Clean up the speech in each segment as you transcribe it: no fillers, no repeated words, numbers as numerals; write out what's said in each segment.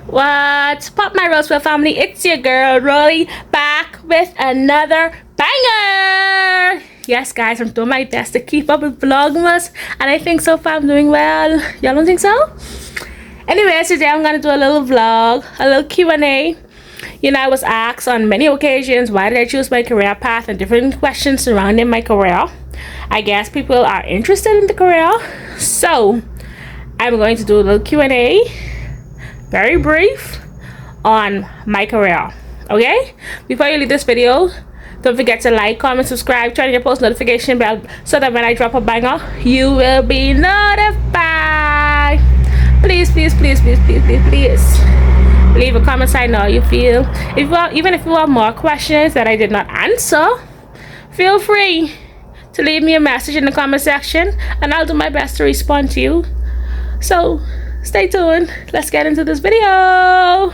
What's pop, my Rollsville family? It's your girl Rolly back with another banger. Yes, guys, I'm doing my best to keep up with Vlogmas, and I think so far I'm doing well. Y'all don't think so? Anyways, today I'm gonna do a little vlog, a little Q&A. You know, I was asked on many occasions why did I choose my career path and different questions surrounding my career. I guess people are interested in the career, so I'm going to do a little Q&A, very brief, on my career. Okay, before you leave this video, don't forget to like, comment, subscribe, turn on your post notification bell so that when I drop a banger you will be notified. Please leave a comment saying how you feel. Even if you have more questions that I did not answer, feel free to leave me a message in the comment section and I'll do my best to respond to you. So stay tuned. Let's get into this video.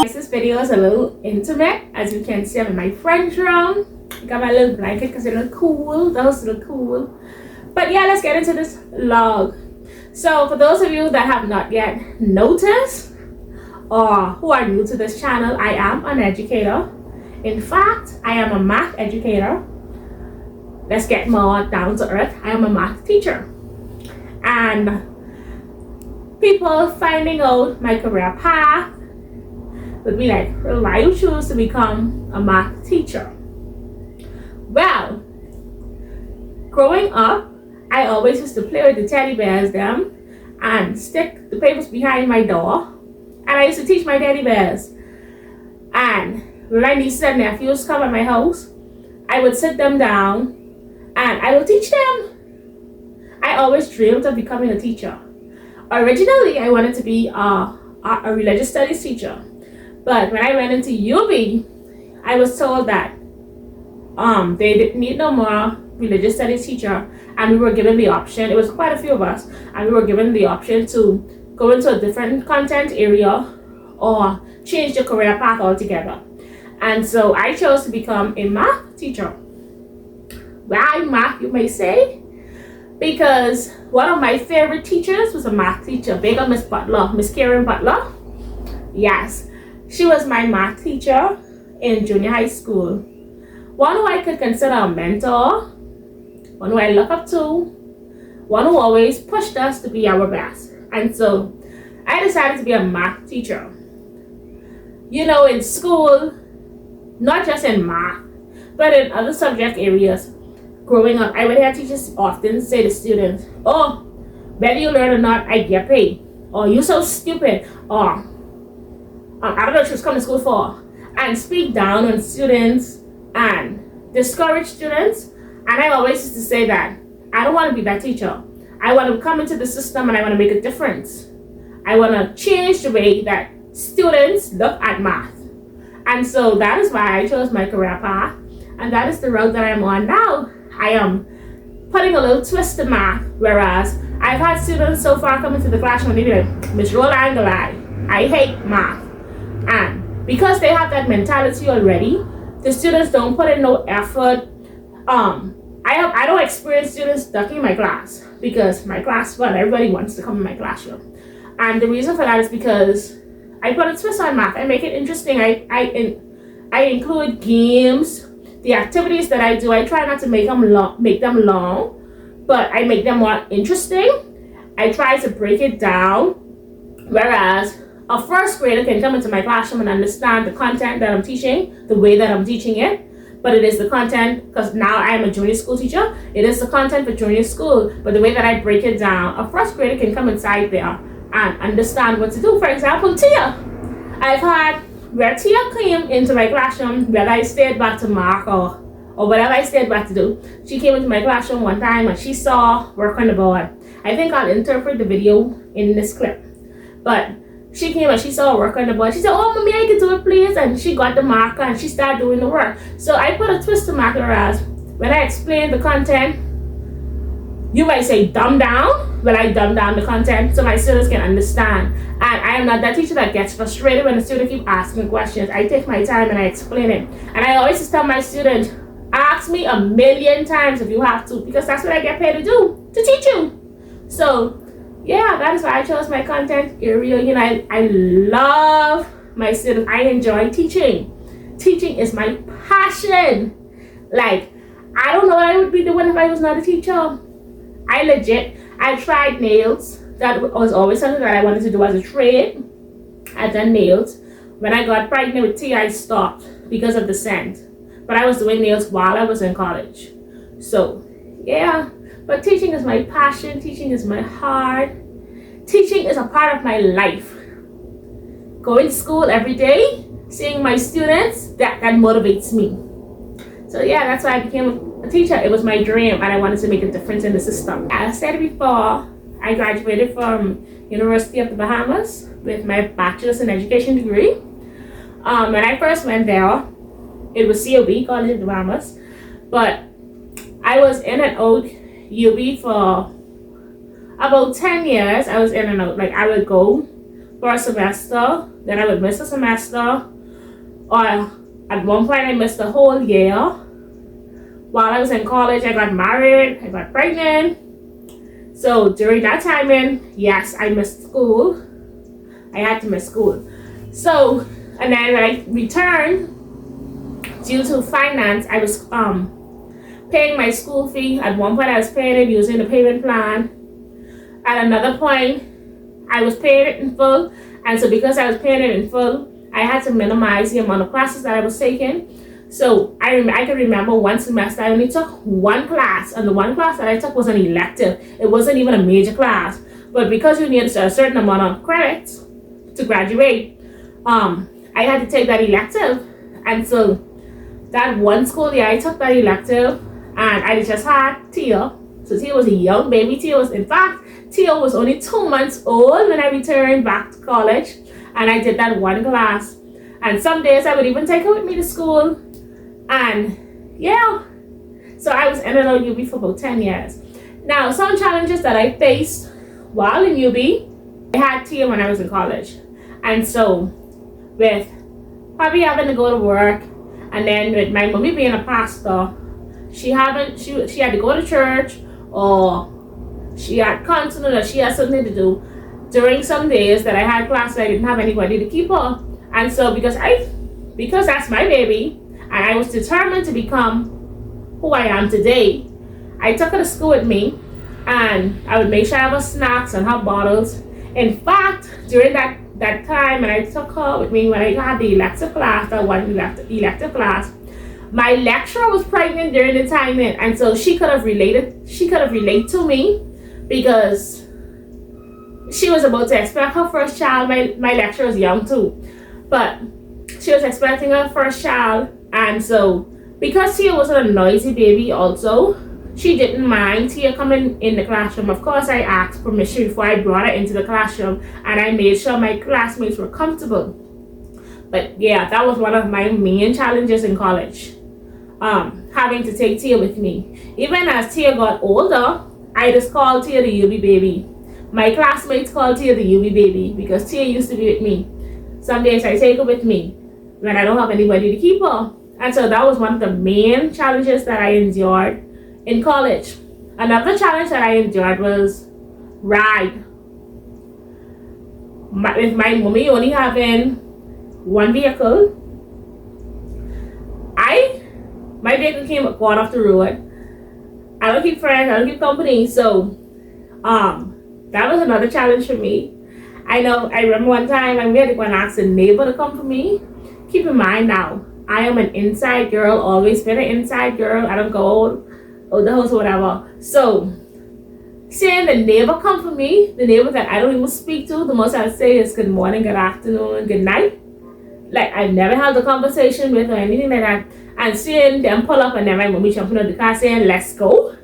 This video is a little intimate. As you can see, I'm in my friend's room. I got my little blanket because it look cool. Those look cool. But yeah, let's get into this vlog. So for those of you that have not yet noticed or who are new to this channel, I am an educator. In fact, I am a math educator. Let's get more down to earth. I am a math teacher. And people finding out my career path would be like, well, why you choose to become a math teacher? Well, growing up, I always used to play with the teddy bears them and stick the papers behind my door, and I used to teach my teddy bears. And when my nieces and nephews come at my house, I would sit them down and I would teach them. I always dreamed of becoming a teacher. Originally, I wanted to be a religious studies teacher, but when I went into UB, I was told that they didn't need no more religious studies teacher, and we were given the option. It was quite a few of us, and we were given the option to go into a different content area or change your career path altogether. And so I chose to become a math teacher. Why math, you may say? Because one of my favorite teachers was a math teacher, big up Miss Butler, Miss Karen Butler. Yes, she was my math teacher in junior high school. One who I could consider a mentor, one who I look up to, one who always pushed us to be our best. And so I decided to be a math teacher. You know, in school, not just in math, but in other subject areas, growing up, I would hear teachers often say to students, oh, whether you learn or not, I get paid. Or you so stupid. Or I don't know what she was coming to school for. And speak down on students and discourage students. And I always used to say that I don't want to be that teacher. I want to come into the system and I want to make a difference. I want to change the way that students look at math. And so that is why I chose my career path. And that is the road that I'm on now. I am putting a little twist to math, whereas I've had students so far come into the classroom and they're like, Ms. Roland, I hate math. And because they have that mentality already, the students don't put in no effort. I don't experience students ducking my class, because my class, well, everybody wants to come in my classroom. And the reason for that is because I put a twist on math. I make it interesting. I include games. The activities that I do, I try not to make them long, but I make them more interesting. I try to break it down, whereas a first grader can come into my classroom and understand the content that I'm teaching, the way that I'm teaching it. But it is the content, because now I'm a junior school teacher, it is the content for junior school, but the way that I break it down, a first grader can come inside there and understand what to do. For example, Tia. I've had where Tia came into my classroom, whether I stayed back to mark or whatever I stayed back to do. She came into my classroom one time and she saw work on the board. I think I'll interpret the video in this clip. But she came and she saw work on the board. She said, oh, mommy, I can do it, please. And she got the marker and she started doing the work. So I put a twist to marker as when I explain the content, you might say dumb down. Well, I dumb down the content so my students can understand. And I am not that teacher that gets frustrated when the student keep asking questions. I take my time and I explain it. And I always just tell my students, ask me 1,000,000 times if you have to, because that's what I get paid to do, to teach you. So yeah, that is why I chose my content area. You know, I love my students. I enjoy teaching. Teaching is my passion. Like, I don't know what I would be doing if I was not a teacher. I tried nails. That was always something that I wanted to do as a trade. I done nails. When I got pregnant with Tia, I stopped because of the scent. But I was doing nails while I was in college. So, yeah. But teaching is my passion. Teaching is my heart. Teaching is a part of my life. Going to school every day, seeing my students, that motivates me. So yeah, that's why I became a teacher. It was my dream, and I wanted to make a difference in the system. As I said before, I graduated from University of the Bahamas with my bachelor's in education degree. When I first went there, it was COB, College of the Bahamas, but I was in and out UB for about 10 years. I was in and out. Like, I would go for a semester, then I would miss a semester, or at one point I missed the whole year. While I was in college, I got married, I got pregnant. So during that time, yes, I missed school. I had to miss school. So, and then when I returned, due to finance, I was paying my school fee. At one point I was paying it using the payment plan. At another point, I was paying it in full. And so because I was paying it in full, I had to minimize the amount of classes that I was taking. So I can remember one semester I only took one class, and the one class that I took was an elective. It wasn't even a major class, but because you needed a certain amount of credits to graduate, I had to take that elective. And so that one school year I took that elective, and I just had Tia. So Tia was a young baby. Tia was only 2 months old when I returned back to college, and I did that one class. And some days I would even take her with me to school. And yeah, so I was in and out UB for about 10 years. Now, some challenges that I faced while in UB, I had Tia when I was in college. And so with probably having to go to work, and then with my mommy being a pastor, she had to go to church, or she had constant, or she had something to do during some days that I had class, I didn't have anybody to keep her. And so because that's my baby, and I was determined to become who I am today, I took her to school with me, and I would make sure I have her snacks and her bottles. In fact, during that time when I took her with me, when I had the elective class, that one elective class, my lecturer was pregnant during the time, and so she could have related to me, because she was about to expect her first child. My lecturer was young too, but she was expecting her first child. And so because Tia wasn't a noisy baby also, she didn't mind Tia coming in the classroom. Of course, I asked permission before I brought her into the classroom, and I made sure my classmates were comfortable. But yeah, that was one of my main challenges in college, having to take Tia with me. Even as Tia got older, I just called Tia the UB baby. My classmates called Tia the UB baby because Tia used to be with me. Some days I take her with me when I don't have anybody to keep her. And so that was one of the main challenges that I endured in college. Another challenge that I endured was ride. With my mommy only having one vehicle, my vehicle came gone off the road. I don't keep friends, I don't keep company, so that was another challenge for me. I remember one time I had to go and ask a neighbor to come for me. Keep in mind now, I am an inside girl, always been an inside girl. I don't go out the house or whatever. So seeing the neighbor come for me, the neighbor that I don't even speak to, the most I say is good morning, good afternoon, good night. Like, I've never held a conversation with or anything like that. And seeing them pull up and then my mommy jumping out the car saying, let's go.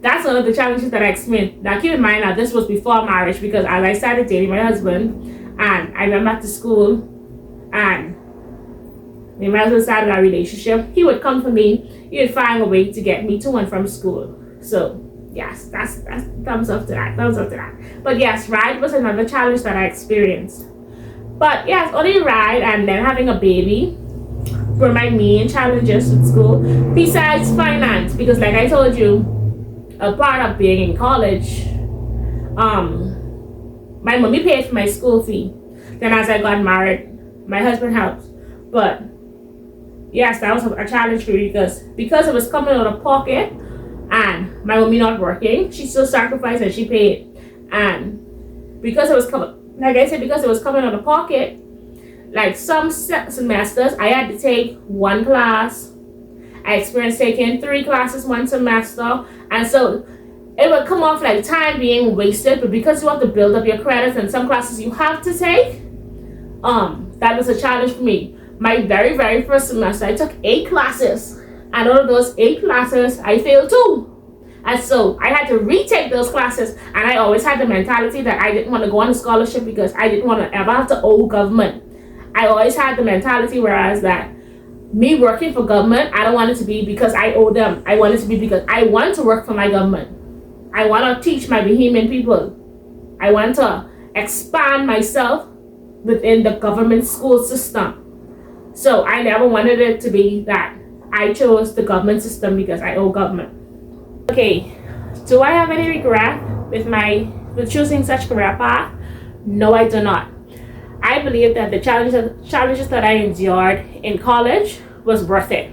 That's one of the challenges that I experienced. Now, keep in mind that this was before marriage, because as I started dating my husband, and I went back to school, and me and my husband started our relationship, he would come for me. He would find a way to get me to and from school. So, yes, that's thumbs up to that. But yes, ride was another challenge that I experienced. But yes, only ride and then having a baby were my main challenges with school, besides finance, because like I told you, a part of being in college my mommy paid for my school fee. Then as I got married, my husband helped. But yes, that was a challenge for me because it was coming out of pocket and my mommy not working, she still sacrificed and she paid. And because it was coming, like I said, because it was coming out of pocket, like some semesters I had to take one class. I experienced taking 3 classes one semester, and so it would come off like time being wasted. But because you have to build up your credits and some classes you have to take, that was a challenge for me. My very first semester I took 8 classes, and out of those 8 classes I failed 2, and so I had to retake those classes. And I always had the mentality that I didn't want to go on a scholarship because I didn't want to ever have to owe government. I always had the mentality whereas that me working for government, I don't want it to be because I owe them. I want it to be because I want to work for my government. I want to teach my Bahamian people. I want to expand myself within the government school system. So I never wanted it to be that I chose the government system because I owe government. Okay, do I have any regret with choosing such career path? No, I do not. I believe that the challenges that I endured in college was worth it.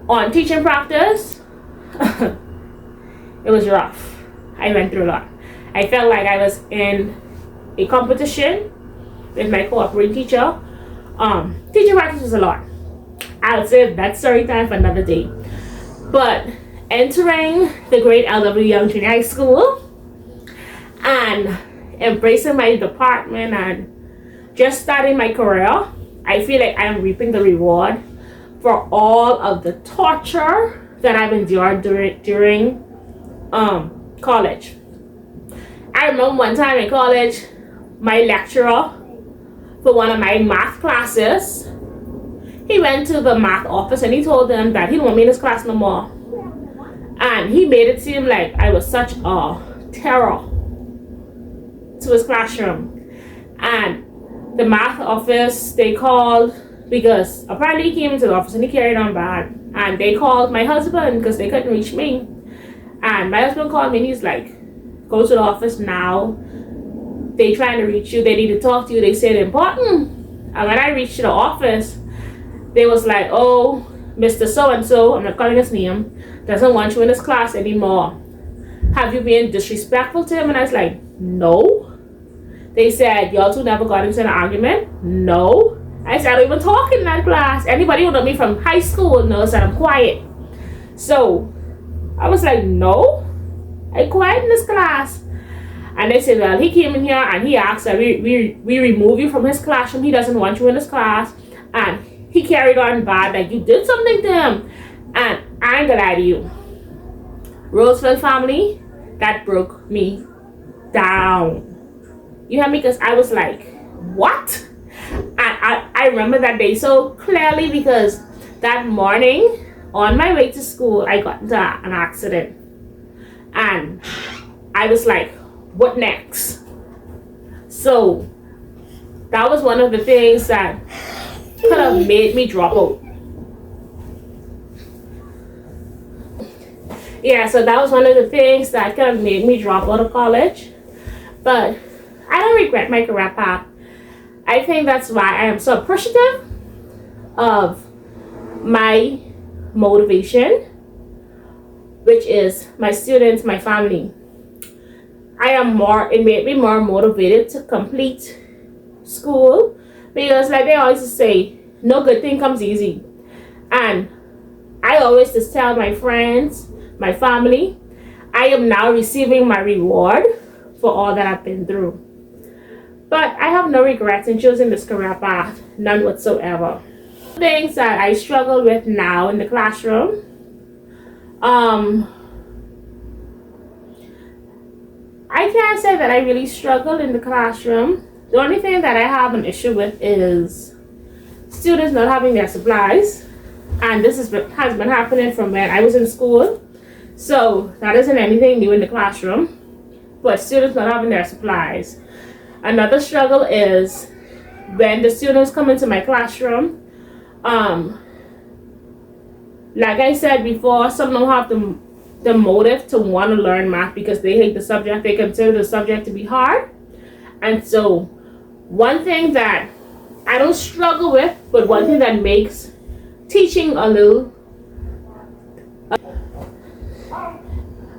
On teaching practice, it was rough. I went through a lot. I felt like I was in a competition with my cooperating teacher. Teaching practice was a lot. I'll save that story time for another day. But entering the grade LW Young Junior High School and embracing my department and just starting my career, I feel like I'm reaping the reward for all of the torture that I've endured during college. I remember one time in college, my lecturer for one of my math classes, he went to the math office and he told them that he didn't want me in his class no more. And he made it seem like I was such a terror to his classroom. And the math office, they called, because apparently he came into the office and he carried on bad, and they called my husband because they couldn't reach me. And my husband called me and he's like, go to the office now, they trying to reach you, they need to talk to you, they said important. And when I reached the office, they was like, oh, Mr. So-and-so, I'm not calling his name, doesn't want you in his class anymore. Have you been disrespectful to him? And I was like, no. They said, y'all two never got into an argument? No. I said, I don't even talk in that class. Anybody who knows me from high school knows that I'm quiet. So I was like, no, I quiet in this class. And they said, well, he came in here and he asked that we remove you from his classroom. He doesn't want you in his class. And he carried on bad, like you did something to him. And I ain't gonna lie to you, Rollesville family, that broke me down. You hear me? Because I was like, what? I remember that day so clearly because that morning on my way to school, I got into an accident. And I was like, what next? So that was one of the things that could have made me drop out. Yeah, so that was one of the things that could have made me drop out of college. But I don't regret my career path. I think that's why I am so appreciative of my motivation, which is my students, my family. It made me more motivated to complete school because like they always say, no good thing comes easy. And I always just tell my friends, my family, I am now receiving my reward for all that I've been through. But I have no regrets in choosing this career path, none whatsoever. Things that I struggle with now in the classroom, I can't say that I really struggle in the classroom. The only thing that I have an issue with is students not having their supplies, and this has been happening from when I was in school. So that isn't anything new in the classroom, but students not having their supplies. Another struggle is when the students come into my classroom, like I said before, some don't have the motive to want to learn math because they hate the subject. They consider the subject to be hard. And so one thing that I don't struggle with, but one thing that makes teaching a little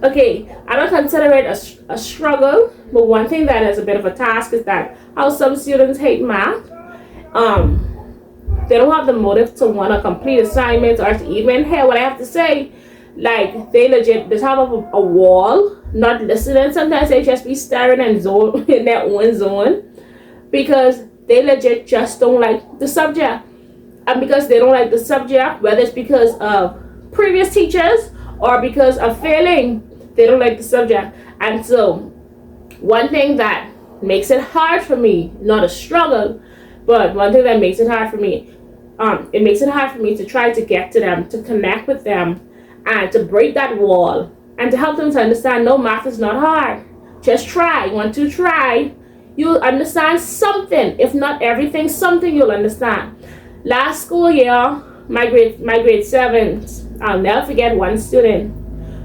okay, I don't consider it a struggle, but one thing that is a bit of a task is that how some students hate math. They don't have the motive to want to complete assignments or to even hear what I have to say. Like, they legit just have a wall, not listening. Sometimes they just be staring and zone in their own zone because they legit just don't like the subject. And because they don't like the subject, whether it's because of previous teachers or because of failing, they don't like the subject. And so one thing that makes it hard for me, not a struggle, but one thing that makes it hard for me, it makes it hard for me to try to get to them, to connect with them, and to break that wall, and to help them to understand, no, math is not hard. Just try. Once you try, you'll understand something. If not everything, something you'll understand. Last school year, my grade 7s, I'll never forget one student.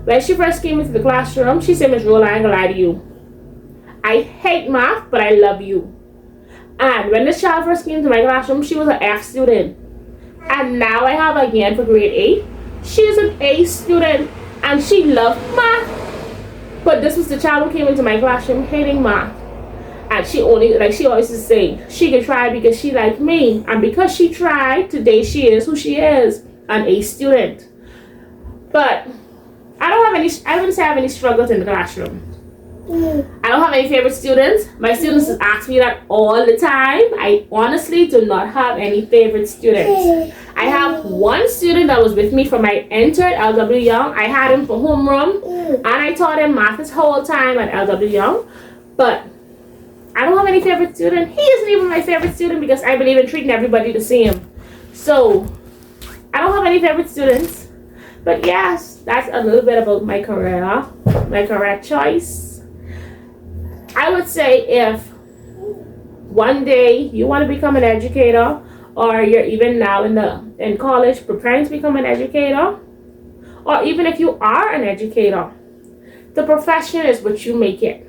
When she first came into the classroom, she said, "Ms. Roll, I ain't gonna lie to you. I hate math, but I love you." And when this child first came to my classroom, she was an F student. And now I have her again for grade 8. She's an A student and she loved math. But this was the child who came into my classroom hating math. And she always used to say, she could try because she liked me. And because she tried, today she is who she is, an A student. But I wouldn't say I have any struggles in the classroom. I don't have any favorite students. My students ask me that all the time. I honestly do not have any favorite students. I have one student that was with me from I entered LW Young. I had him for homeroom and I taught him math his whole time at LW Young. But I don't have any favorite student. He isn't even my favorite student because I believe in treating everybody the same. So I don't have any favorite students. But yes, that's a little bit about my career choice. I would say if one day you want to become an educator, or you're even now in college preparing to become an educator, or even if you are an educator, the profession is what you make it.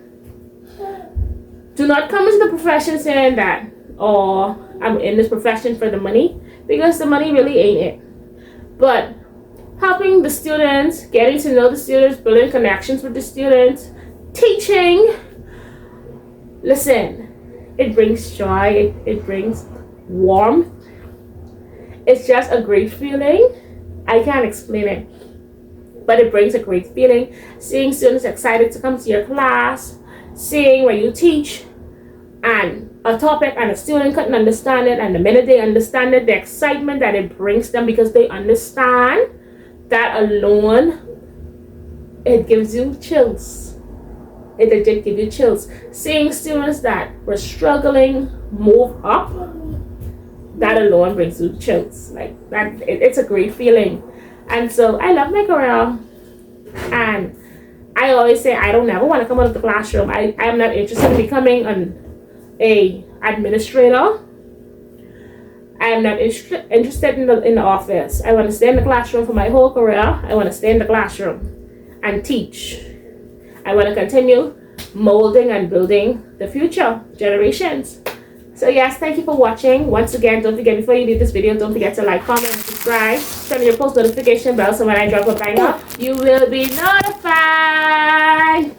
Do not come into the profession saying that, oh, I'm in this profession for the money, because the money really ain't it. But helping the students, getting to know the students, building connections with the students, teaching. Listen, it brings joy, it brings warmth. It's just a great feeling. I can't explain it, but it brings a great feeling. Seeing students excited to come to your class, seeing when you teach and a topic and a student couldn't understand it, and the minute they understand it, the excitement that it brings them because they understand, that alone, it gives you chills. It did give you chills. Seeing students that were struggling move up, that alone brings you chills. Like that, it's a great feeling. And so I love my career. And I always say I don't ever want to come out of the classroom. I am not interested in becoming an administrator. I am not interested in the office. I want to stay in the classroom for my whole career. I want to stay in the classroom and teach. I want to continue molding and building the future generations. So yes, thank you for watching. Once again, don't forget, before you leave this video, don't forget to like, comment, and subscribe. Turn on your post notification bell so when I drop a banger, you will be notified.